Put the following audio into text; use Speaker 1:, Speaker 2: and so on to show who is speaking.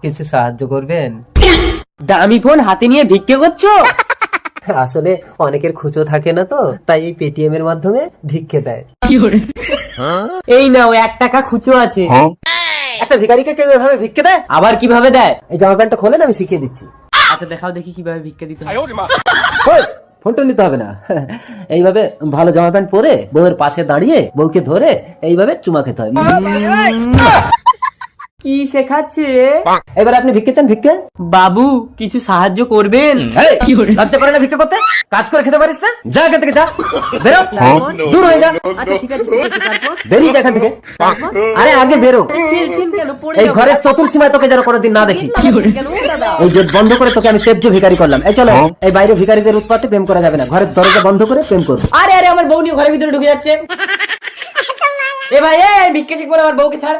Speaker 1: কিছু সাহায্য করবেন?
Speaker 2: দামি ফোন হাতে নিয়ে ভিক্ষে করছো?
Speaker 1: আসলে অনেকের খুচো থাকে না তো, তাই এই পেটিএম এর মাধ্যমে ভিক্ষে দেয়।
Speaker 2: এই নাও 1 টাকা খুচরো আছে।
Speaker 1: একটা ভিখারিকে কেউ এভাবে ভিক্ষে দেয়?
Speaker 2: আবার কিভাবে দেয়?
Speaker 1: এই জামা প্যান্টটা খোলেন, আমি শিখিয়ে দিচ্ছি।
Speaker 2: আচ্ছা দেখাও দেখি কিভাবে ভিক্ষা দিতে হয়।
Speaker 1: ওই, ফোনটা নিতে হবে না। এইভাবে ভালো জামা প্যান্ট পরে বউয়ের পাশে দাঁড়িয়ে বউকে ধরে এইভাবে চুমা খেতে হয়।
Speaker 2: কি শেখাচ্ছে?
Speaker 1: এবার আপনি ভিক্ষে চান? ভিক্ষে?
Speaker 2: বাবু কিছু সাহায্য করবেন?
Speaker 1: এই, লজ্জা করে না ভিক্ষে করতে? কাজ করে খেতে পারিস না? যা এখান থেকে, যা, বেরো, দূর হয়ে যা,
Speaker 2: আচ্ছা ঠিক আছে, ঠিক আছে, তারপর?
Speaker 1: বেরিয়ে যা এখান থেকে। আরে আগে বেরো,
Speaker 2: খেলছেন কেন? পড়ে
Speaker 1: এই
Speaker 2: যাবো।
Speaker 1: ঘরের চতুর্সীমায় তোকে যেন কোনোদিন না দেখি।
Speaker 2: কেন দাদা?
Speaker 1: এই গেট বন্ধ করে তোকে আমি তেজ্য ভিখারি করলাম। এই চলো, এই বাইরে ভিখারিদের উৎপাতে প্রেম করা যাবে না, ঘরের দরজা বন্ধ করে প্রেম করবো।
Speaker 2: আরে আরে আমার বউ নিয়ে ঘরের ভিতরে ঢুকে যাচ্ছে। এ ভাই, ভিক্ষা শিখবো না, আমার বউকে ছাড়।